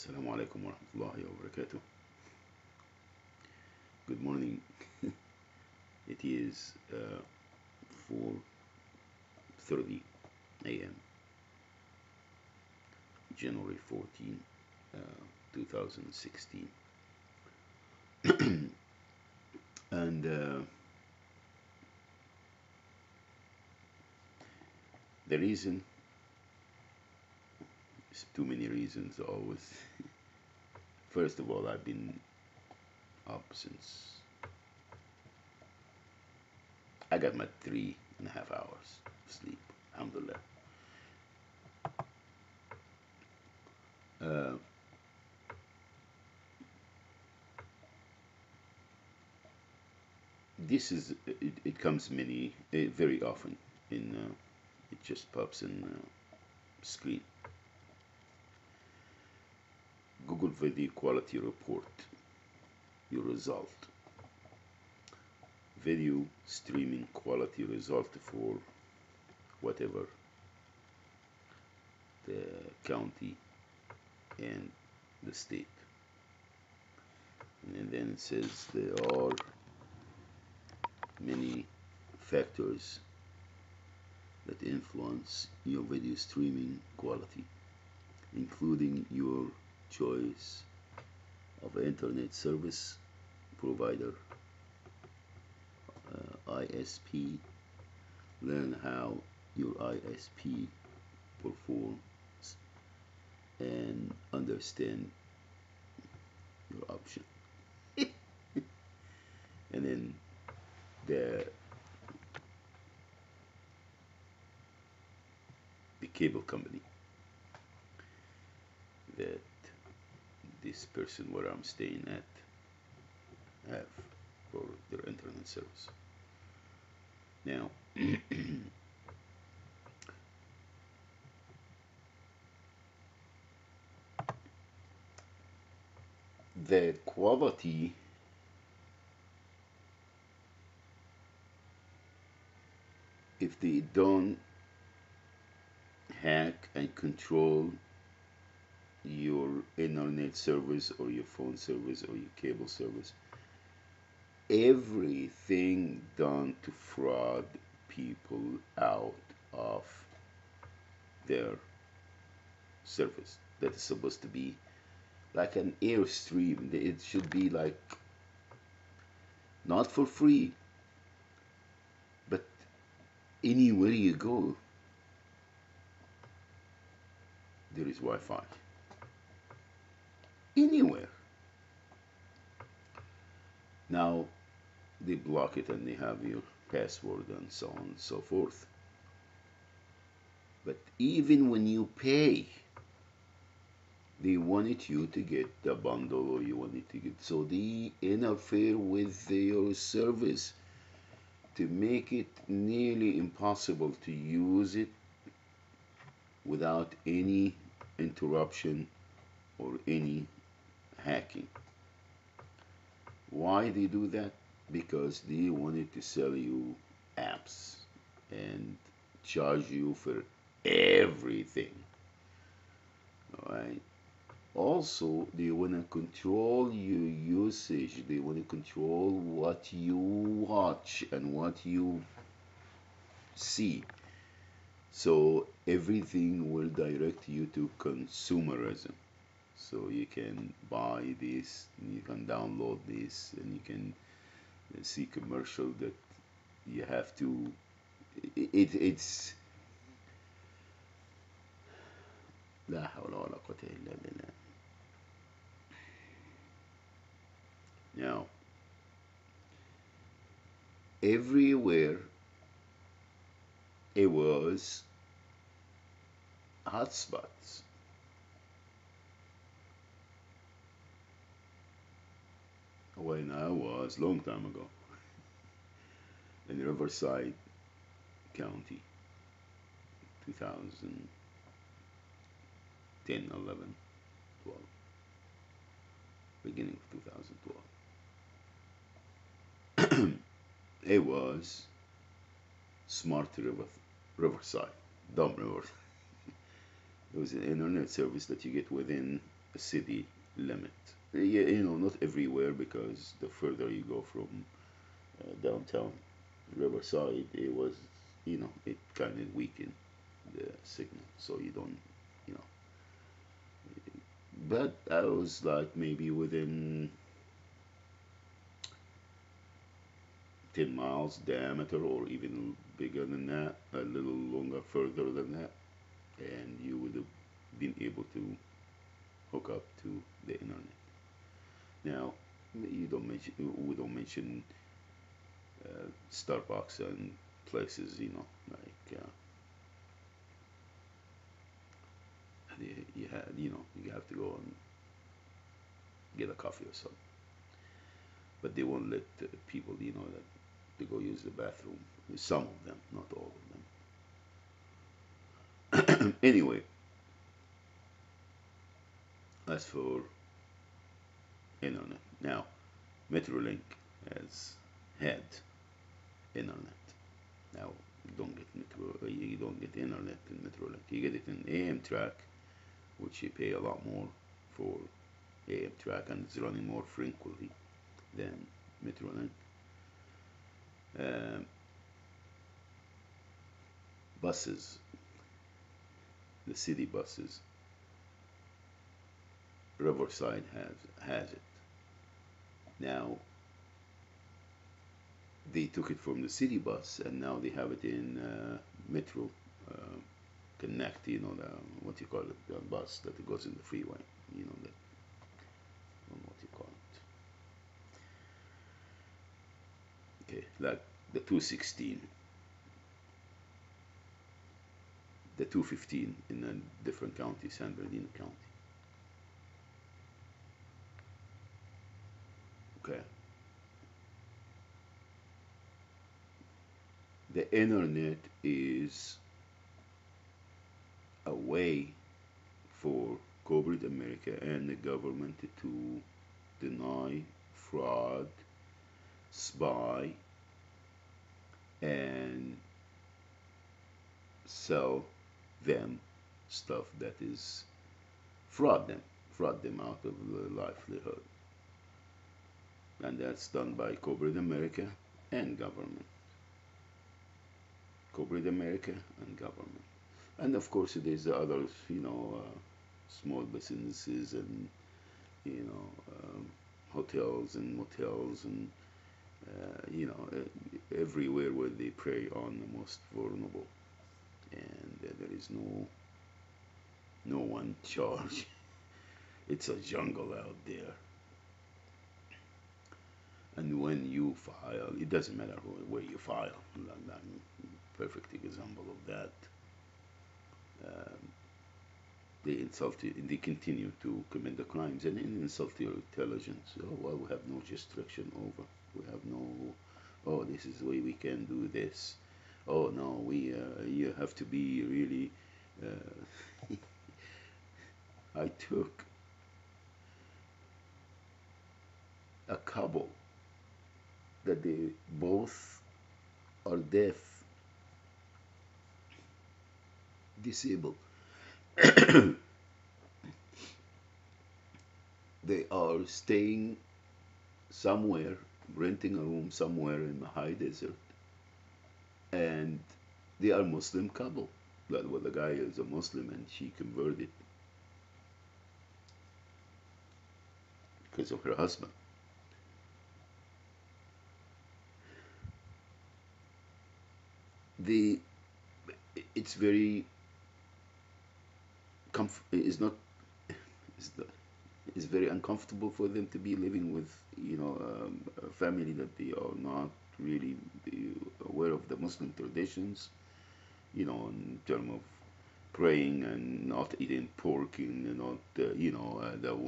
Assalamu alaikum wa rahmatullahi wa barakatuh. Good morning. It is 4:30 a.m. January 14, 2016. And the reason is too many reasons always. First of all, I've been up since I got my 3.5 hours of sleep. Alhamdulillah. Uh, this is it comes very often in it just pops in screen. Google Video Quality Report. Your result. Video streaming quality result for whatever the county and the state. And then it says there are many factors that influence your video streaming quality, including your choice of internet service provider, ISP. Learn how your ISP performs and understand your option. And then the cable company that this person where I'm staying at have for their internet service. Now, the quality, if they don't hack and control your internet service or your phone service or your cable service, everything done to fraud people out of their service that is supposed to be like an airstream. It should be like not for free, but anywhere you go, there is Wi-Fi. Anywhere. Now they block it and they have your password and so on and so forth. But even when you pay, they wanted you to get the bundle or you wanted to get, so they interfere with your service to make it nearly impossible to use it without any interruption or any hacking. Why they do that? Because they wanted to sell you apps and charge you for everything. All right. Also, they want to control your usage. They want to control what you watch and what you see. So everything will direct you to consumerism. So you can buy this, and you can download this, and you can see commercial that you have to. It's لا حول ولا قوة إلا بالله. Now, everywhere it was hotspots. When I was long time ago in Riverside County, 2010, 11, 12, beginning of 2012. It was Smart Riverside, Dumb River. It was an internet service that you get within city limit. Yeah, not everywhere, because the further you go from downtown Riverside, it was, it kind of weakened the signal, so you don't, you know. But I was like maybe within 10 miles diameter, or even bigger than that, a little longer, further than that, and you would have been able to hook up to the internet. Now, we don't mention Starbucks and places, like you have to go and get a coffee or something. But they won't let people, that to go use the bathroom. Some of them, not all of them. Anyway, as for internet, now Metrolink has had internet. Now you don't get internet in Metrolink. You get it in Amtrak, which you pay a lot more for Amtrak, and it's running more frequently than Metrolink. Um, Buses, the city buses, Riverside has it. Now they took it from the city bus, and now they have it in Metro uh, Connect. The what you call it, the bus that goes in the freeway. That, what you call it. Okay, like the 216, the 215 in a different county, San Bernardino County. Okay, the internet is a way for corporate America and the government to deny, fraud, spy, and sell them stuff that is fraud them out of the livelihood. And that's done by corporate America and government. Corporate America and government. And of course, there's the others, small businesses and, you know, hotels and motels and, everywhere where they prey on the most vulnerable. And there is no one charge. It's a jungle out there. And when you file, it doesn't matter where you file. I'm perfect example of that. Um, they insult you, they continue to commit the crimes and insult your intelligence. Oh, well, we have no restriction over. We have no. Oh, this is the way we can do this. Oh no, we you have to be really. Uh, I took a couple that they both are deaf, disabled. They are staying somewhere, renting a room somewhere in the high desert, and they are Muslim couple. Well, the guy is a Muslim and she converted because of her husband. The it's very it's not it's, the, it's very uncomfortable for them to be living with a family that they are not really aware of the Muslim traditions, in terms of praying and not eating pork, and not the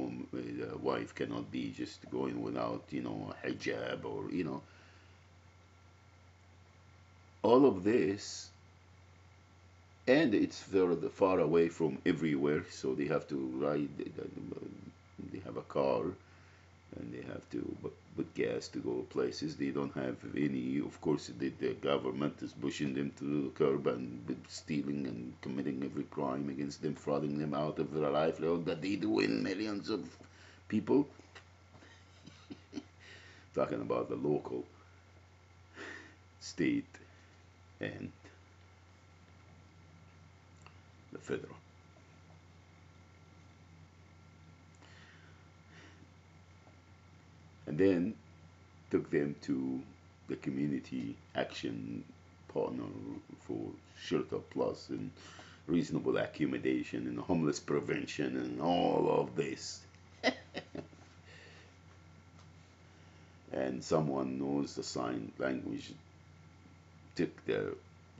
wife cannot be just going without hijab, or all of this. And it's further far away from everywhere, so they have to ride. They have a car, and they have to put gas to go places. They don't have any. Of course, the government is pushing them to the curb and stealing and committing every crime against them, frauding them out of their livelihood that they do in millions of people. Talking about the local, state, and the federal. And then took them to the community action partner for shelter plus and reasonable accommodation and homeless prevention and all of this. And someone knows the sign language took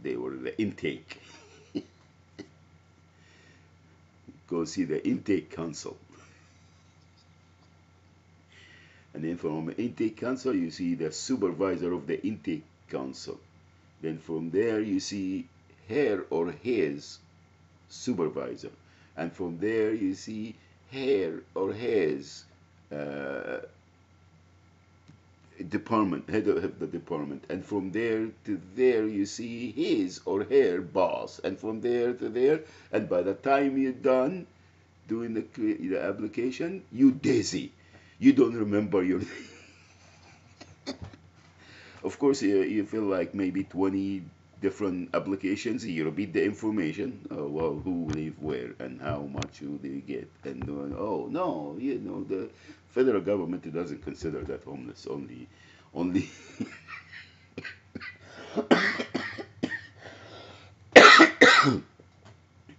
they were the intake. Go see the intake council. And then from intake council, you see the supervisor of the intake council. Then from there, you see her or his supervisor. And from there, you see her or his department, head of the department. And from there to there, you see his or her boss. And from there to there, and by the time you're done doing the application, you dizzy. You don't remember your of course you feel like maybe 20 different applications. You repeat the information, well, who live where and how much do they get, and oh no, the federal government doesn't consider that homeless. Only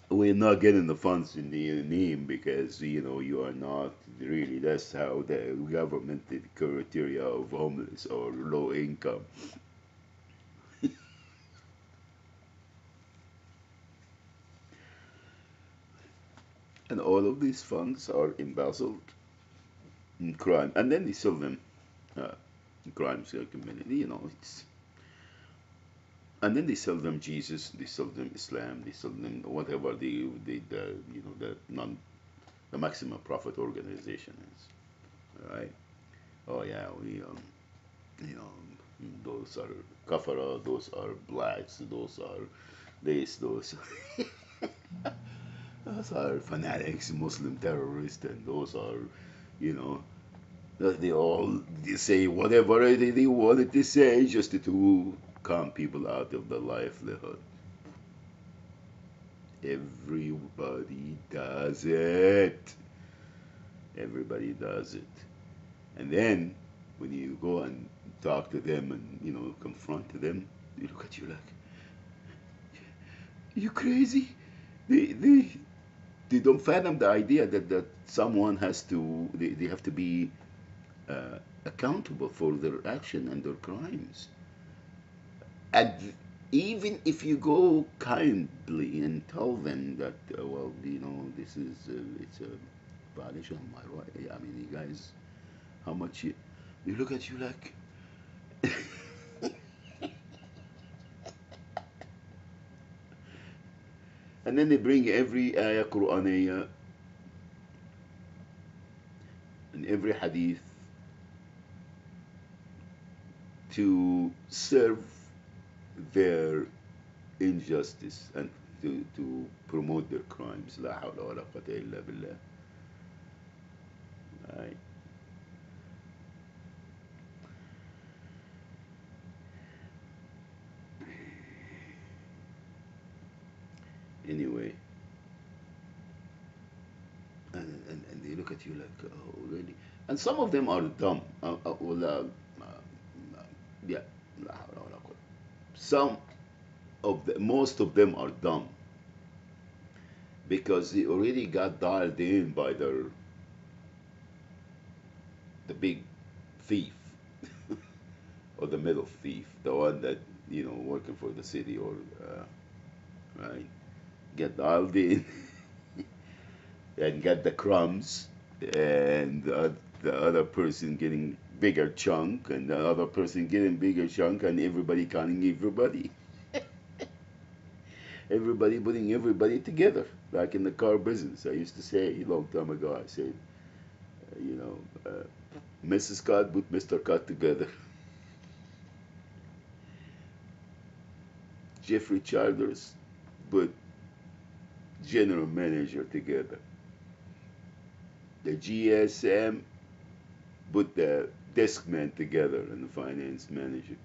we're not getting the funds in the name because you are not really. That's how the government did criteria of homeless or low income. And all of these funds are embezzled in crime, and then they sell them. uh, Crimes are committed, it's. And then they sell them Jesus, they sell them Islam, they sell them whatever the non the maximum profit organization is. All right. Oh yeah, you know, those are kafara, those are blacks, those are this, those those are fanatics, Muslim terrorists, and those are, you know, they say whatever they wanted to say just to calm people out of the livelihood. Everybody does it. Everybody does it. And then when you go and talk to them and confront them, they look at you like, you crazy? They don't fathom the idea that someone has to they have to be accountable for their action and their crimes. And even if you go kindly and tell them that, well, this is it's a violation of my right. I mean, you guys, how much they look at you like. And then they bring every ayah Qur'aniyah and every hadith to serve their injustice and to promote their crimes. La hawla wa la quwwata illa billah. Right. Anyway, and they look at you like, oh, really? And some of them are dumb. Yeah, la hawla wa la quwwata. Some most of them are dumb because they already got dialed in by the big thief or the middle thief, the one that working for the city or right, get dialed in and get the crumbs, and the other person getting bigger chunk, and the other person getting bigger chunk, and everybody counting everybody. Everybody putting everybody together, like in the car business. I used to say a long time ago, I said, you know, Mrs. Scott put Mr. Scott together. Jeffrey Childers put general manager together. The GSM put the desk man together and the finance manager.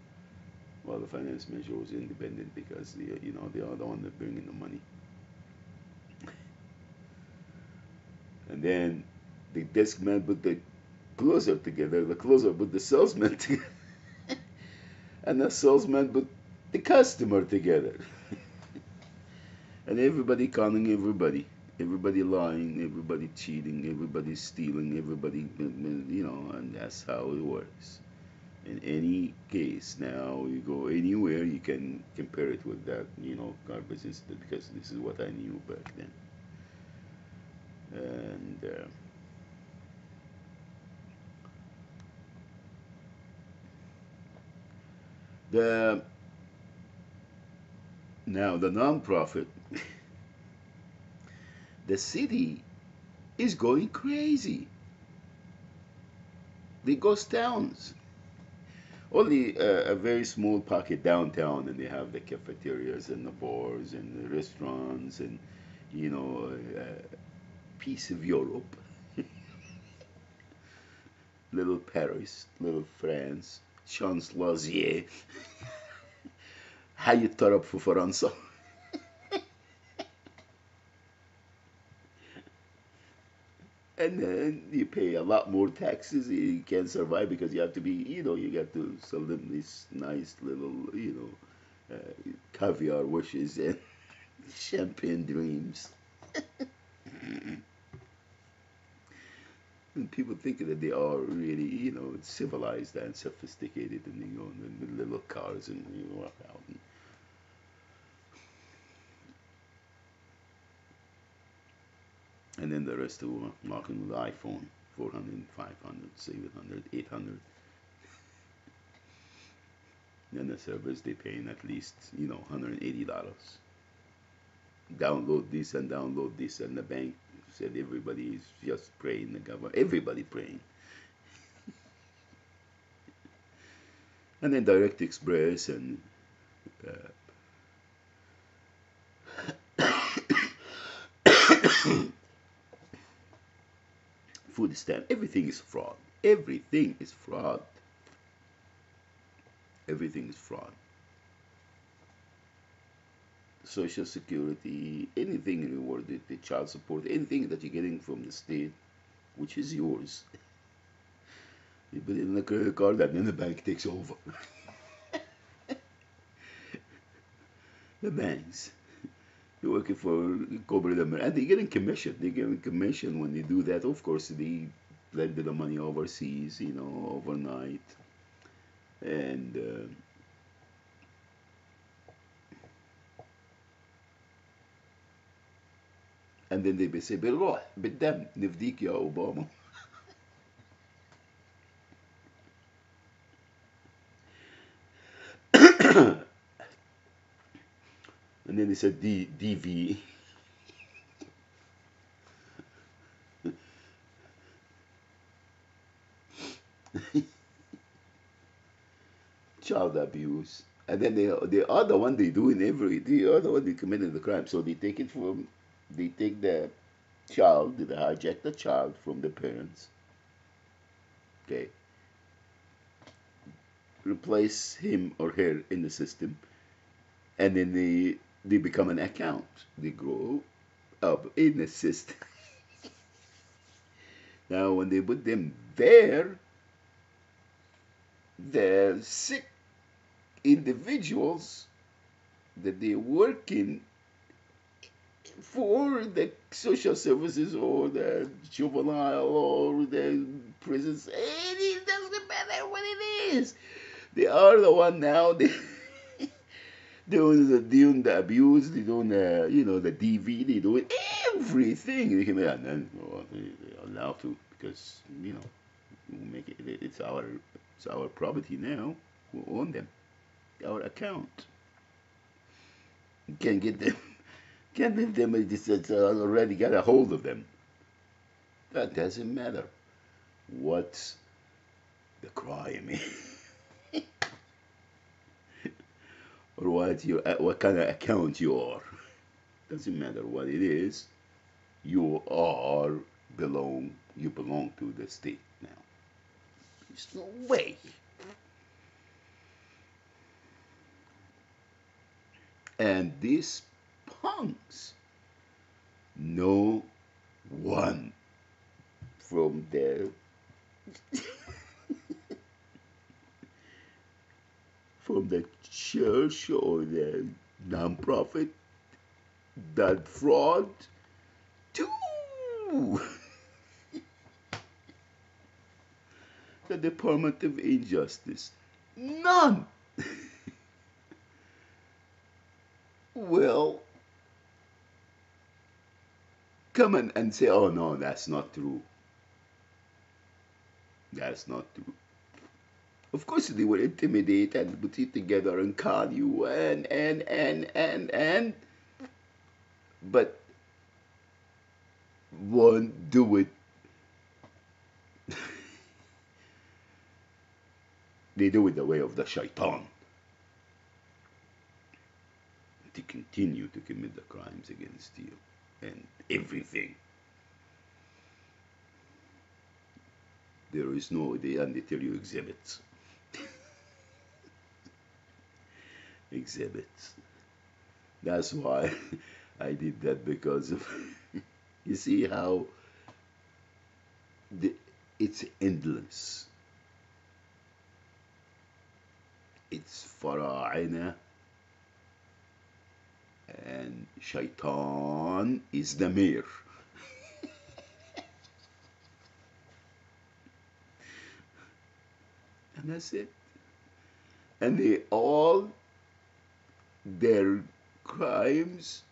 Well, the finance manager was independent because they are the one that bring in the money. And then the desk man put the closer together. The closer put the salesman together, and the salesman put the customer together. And everybody conning everybody. Everybody lying, everybody cheating, everybody stealing, everybody, and that's how it works. In any case, now you go anywhere, you can compare it with that, garbage incident because this is what I knew back then. And the now the nonprofit, the city is going crazy. The ghost towns. Only a very small pocket downtown, and they have the cafeterias and the bars and the restaurants and a piece of Europe, little Paris, little France, Champs-Élysées. حي الطرب في فرنسا. And then you pay a lot more taxes. You can't survive because you have to be, you got to sell them these nice little, caviar wishes and champagne dreams. And people think that they are really, civilized and sophisticated, and they go in the little cars and you walk out. And then the rest who are knocking with the iPhone, 400, 500, 700, 800. Then the servers, they paying at least, $180. Download this and download this, and the bank said everybody is just praying the government. Everybody praying. And then Direct Express and food stamp. Everything is fraud. Everything is fraud. Everything is fraud. Social Security, anything rewarded, the child support, anything that you're getting from the state, which is yours. You put it in a credit card and then the bank takes over. The banks. You're working for Cobra and they're getting commission. They're getting commission when they do that. Of course, they lend the money overseas, overnight. And then they say بنروح بالدم نفديك يا أوباما. And then they said DV. Child abuse. And then they are the one they do they are the one they committed the crime. So they take the child, they hijack the child from the parents. Okay. Replace him or her in the system. And then they become an account. They grow up in the system. Now when they put them there, the sick individuals that they're working for the social services or the juvenile or the prisons, it doesn't matter what it is. They are the one now doing the abuse, they doing the DV, they doing everything. And then they are allowed to because we make it's our property now. We own them, our account. You can't get them. Can't leave them. It's already got a hold of them. That doesn't matter. what's the crime or what kind of account you are. Doesn't matter what it is. You belong to the state now. There's no way. And these punks, no one from the from the church or the nonprofit that fraud to the Department of Injustice. None. Well, come and say, oh no, that's not true. That's not true. Of course, they will intimidate and put it together and con you and, but won't do it. They do it the way of the shaitan. To continue to commit the crimes against you and everything. There is no, and they tell you exhibits. Exhibits. That's why I did that, because of, you see how it's endless. It's fara'ina, and shaitan is the mayor. And that's it. And their crimes,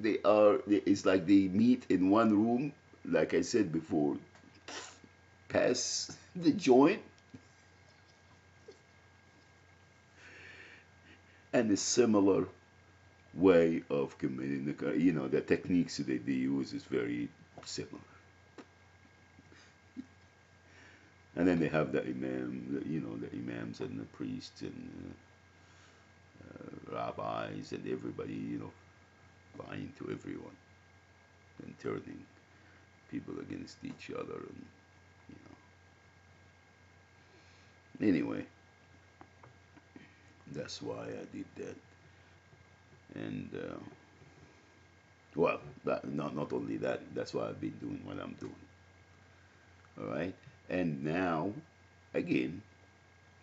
it's like they meet in one room, like I said before, pass the joint, and a similar way of committing the crime. The techniques that they use is very similar. And then they have the imams and the priests and rabbis and everybody, lying to everyone and turning people against each other, and anyway, that's why I did that. And well, not only that, that's why I've been doing what I'm doing. All right, and now again,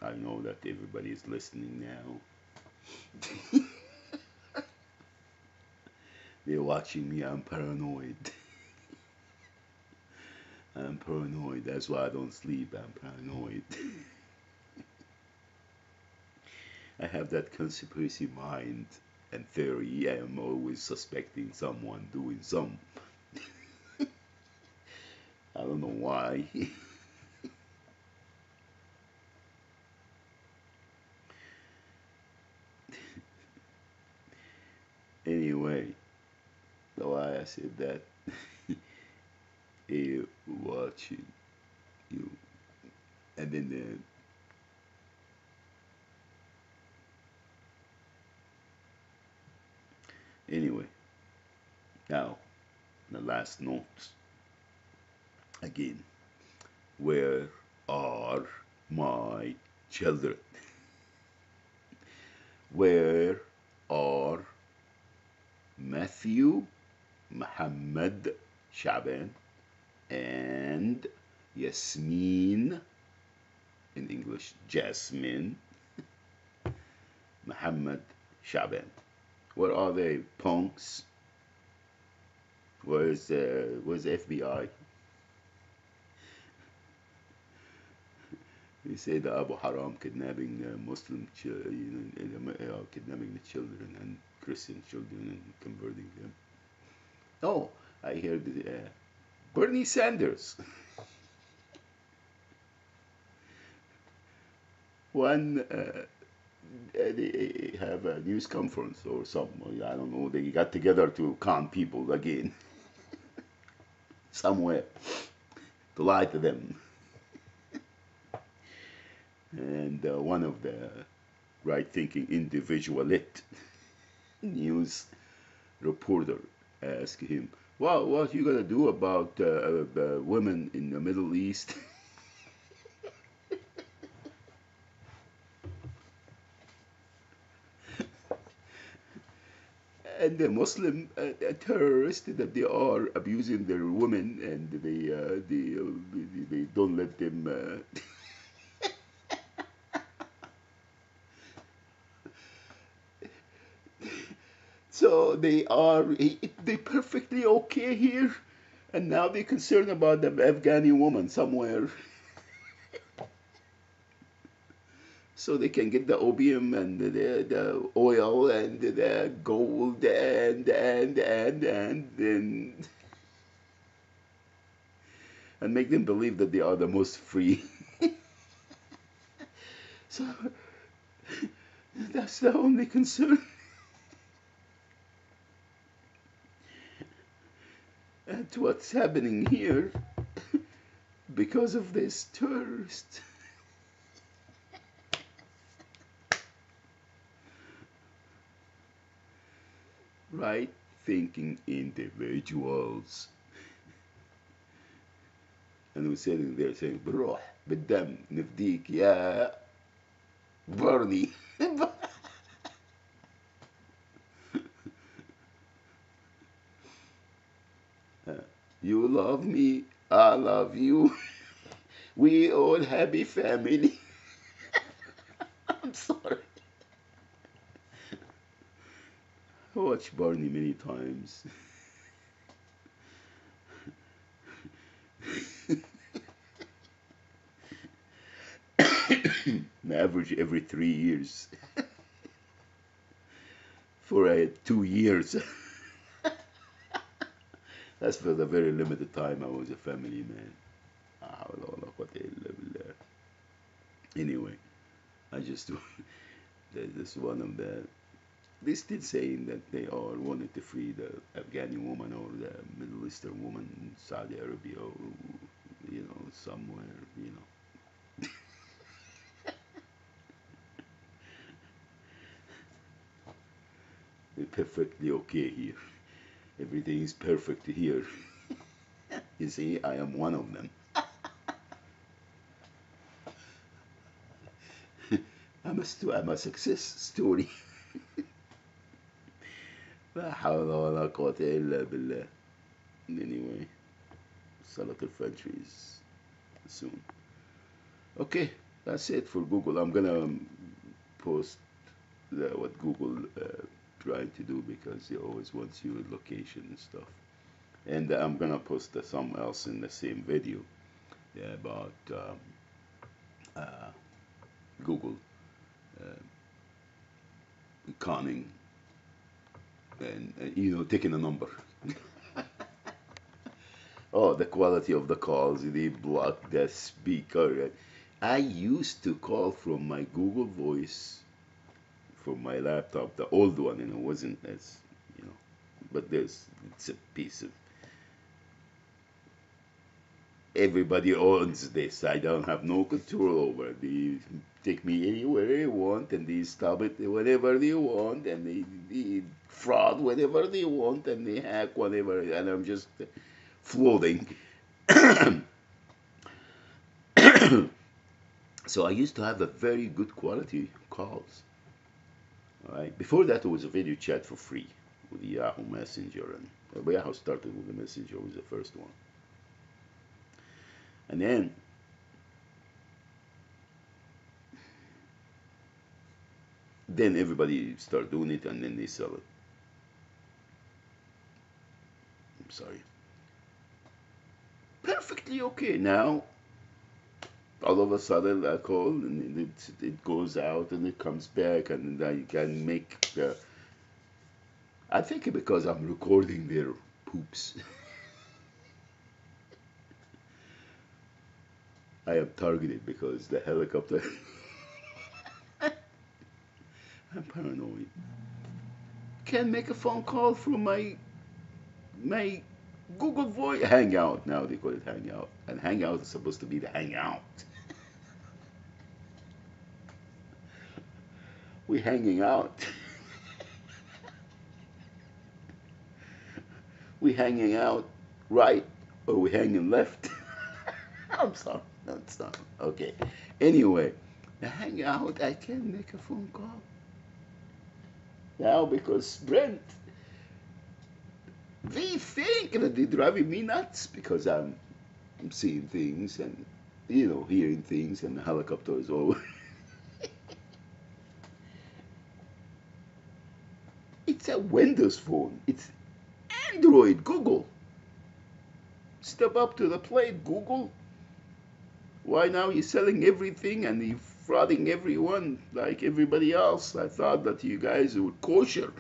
I know that everybody is listening now. They're watching me. I'm paranoid. I'm paranoid. That's why I don't sleep. I'm paranoid. I have that conspiracy mind and theory. I am always suspecting someone doing some. I don't know why. Anyway, why I said that. Watching you, and then anyway, now the last note again. Where are my children? Where are Matthew, Muhammad, Shaban, and Yasmin, in English, Jasmine, Muhammad, Shaban? Where are they, punks? Where's the FBI? They say the Abu Haram kidnapping Muslim kidnapping the children and Christian children and converting them. Oh, I heard Bernie Sanders. One, they have a news conference or something. I don't know. They got together to con people again somewhere. to lie to them. And one of the right-thinking individualist news reporter asked him, "Well, what are you gonna do about women in the Middle East?" And the Muslim terrorists that they are abusing their women, and they don't let them. So they perfectly okay here, and now they're concerned about the Afghani woman somewhere, so they can get the opium and the oil and the gold and make them believe that they are the most free. So that's the only concern. And what's happening here because of this tourist. Right thinking individuals. And we're sitting there saying, بروح بالدم نفديك يا Barney. You love me, I love you. We all happy family. I'm sorry. I watched Barney many times. On average every 3 years. For 2 years. That's for the very limited time I was a family man. Anyway, I just this one of the they still saying that they all wanted to free the Afghani woman or the Middle Eastern woman in Saudi Arabia or somewhere, They're perfectly okay here. Everything is perfect here. You see, I am one of them. I'm a success story. لا حول ولا قوة إلا بالله. Anyway, Salat al-Fajr soon. Okay, that's it for Google. I'm gonna post what Google trying to do because it always wants you location and stuff. And I'm gonna post something else in the same video about uh, Google uh, conning and taking a number. Oh, the quality of the calls, they block the speaker. I used to call from my Google Voice from my laptop, the old one, and it wasn't as, but it's a piece of, everybody owns this. I don't have no control over it. They take me anywhere they want, and they stop it whenever they want, and they fraud whenever they want, and they hack whatever, and I'm just floating. So I used to have a very good quality calls. All right. Before that, it was a video chat for free with the Yahoo Messenger, and Yahoo started with the Messenger was the first one, and then everybody start doing it, and then they sell it. I'm sorry. Perfectly okay now. All of a sudden, I call and it goes out and it comes back, and I can make. I think because I'm recording their poops. I am targeted because the helicopter. I'm paranoid. Can't make a phone call from my Google Voice, Hangout. Now they call it Hangout, and Hangout is supposed to be the hangout. We hanging out. We hanging out right or we hanging left. I'm sorry. No, it's not. Okay. Anyway, the hangout, I can make a phone call now because Brent, they think that they're driving me nuts because I'm seeing things and hearing things and helicopters over. It's a Windows phone. It's Android. Google. Step up to the plate, Google. Why now you're selling everything and you're frauding everyone like everybody else? I thought that you guys were kosher.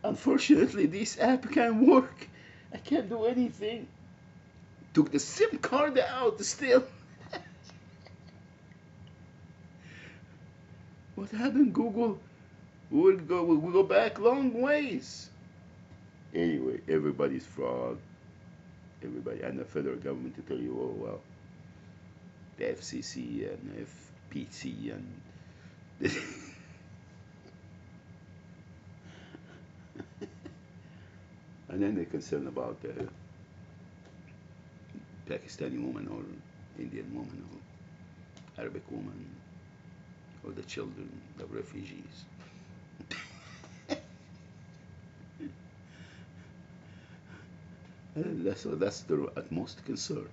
Unfortunately, this app can't work. I can't do anything. Took the SIM card out still. What happened, Google? We'll go back long ways. Anyway, everybody's fraud. Everybody and the federal government to tell you, oh well, the FCC and FPC and and then they're concerned about the Pakistani woman or Indian woman or Arabic woman or the children, the refugees. So that's their utmost concern.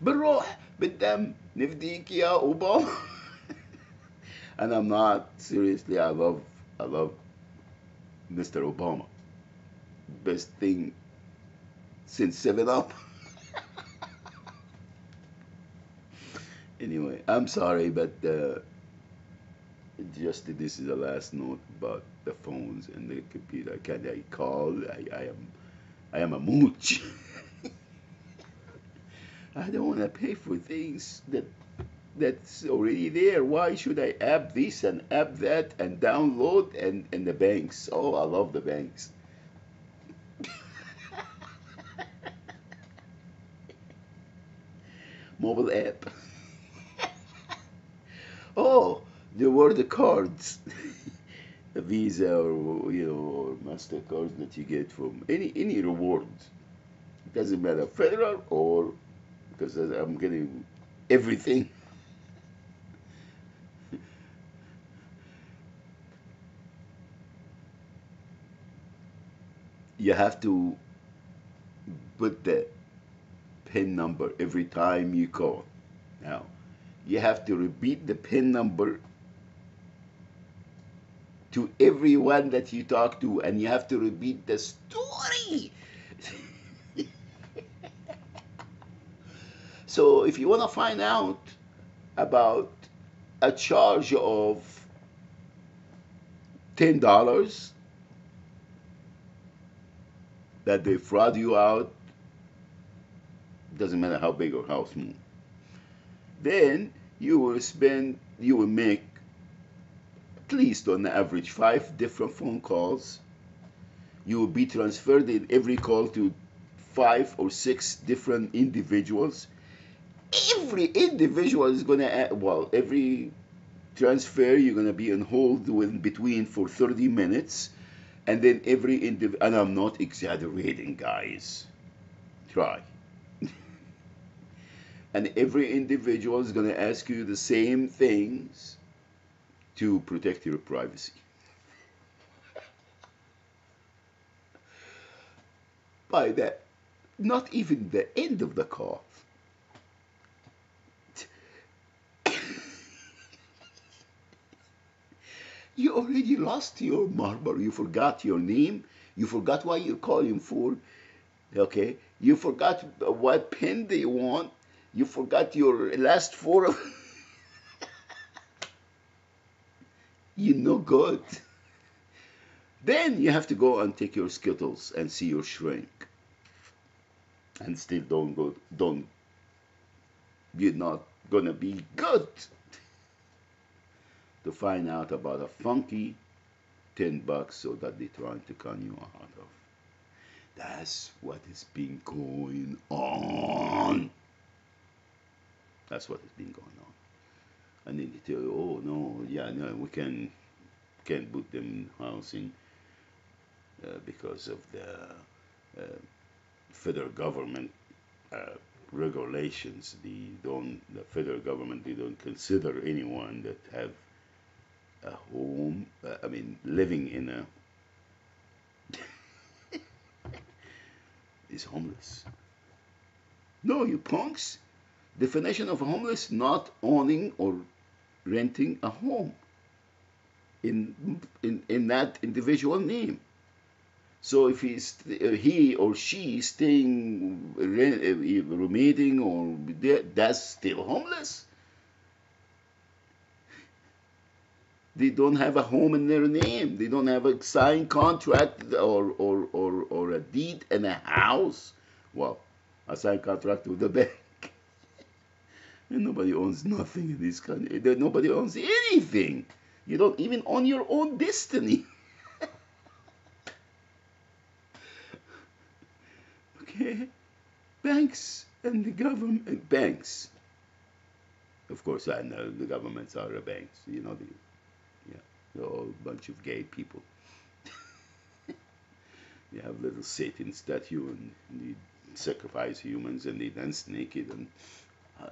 بنروح بالدم نفديك يا أوباما. And I'm not seriously. I love Mr. Obama. Best thing since 7 Up. Anyway, I'm sorry, but just this is the last note about the phones and the computer. Can I call? I am a mooch. I don't want to pay for things that's already there. Why should I app this and app that and download and the banks? Oh, I love the banks. Mobile app. Oh, there were the cards. The Visa or Mastercards that you get from any reward. It doesn't matter federal or because I'm getting everything. You have to put the PIN number every time you call. Now, you have to repeat the PIN number to everyone that you talk to, and you have to repeat the story. So if you want to find out about a charge of $10 that they fraud you out, doesn't matter how big or how small, then you will make at least on average 5 different phone calls. You will be transferred in every call to 5 or 6 different individuals. Every individual is gonna every transfer you're gonna be on hold with between for 30 minutes, and then and I'm not exaggerating, guys. Try. And every individual is gonna ask you the same things to protect your privacy. By that, not even the end of the call. You already lost your marble. You forgot your name. You forgot what you're calling for. Okay? You forgot what pen they want. You forgot your last four. You're no good. Then you have to go and take your Skittles and see your shrink. And still you're not gonna be good. to find out about a funky $10 so that they're trying to con you out of. That's what has been going on. That's what has been going on. And then they tell you, oh no, yeah, no, we can't put them in housing because of the federal government uh, regulations. The federal government, they don't consider anyone that have a home. I mean, living in a is homeless. No, you punks. Definition of homeless: not owning or renting a home in that individual name. So if he or she staying roommating or that's still homeless. They don't have a home in their name. They don't have a signed contract or a deed and a house. Well, a signed contract with the bank. And nobody owns nothing in this country. Nobody owns anything. You don't even own your own destiny. Okay? Banks and the government. Banks. Of course, I know the governments are the banks. You know, yeah, they're all a bunch of gay people. You have little Satan statue and they sacrifice humans and they dance naked and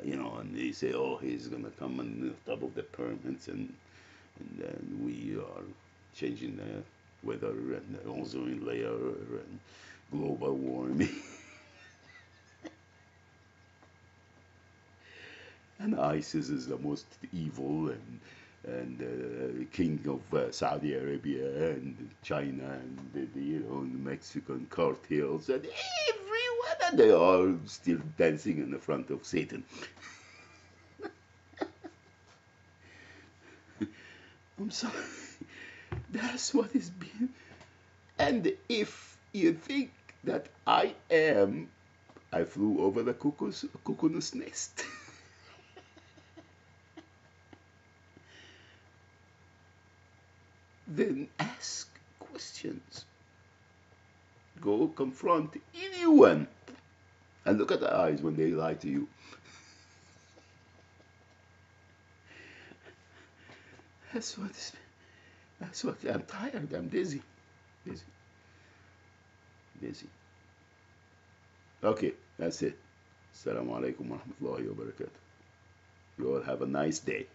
and they say, oh, he's gonna come on the top of the pyramids and then we are changing the weather and the ozone layer and global warming. And ISIS is the most evil and king of Saudi Arabia and China and the Mexican cartels and everyone, and they are still dancing in the front of Satan. I'm sorry. That's what it's been. And if you think that I flew over the cuckoo's nest. Then ask questions. Go confront anyone. And look at the eyes when they lie to you. That's what I'm tired. I'm dizzy. Busy. Okay, that's it. Assalamu alaikum wa rahmatullahi wa barakatuh. You all have a nice day.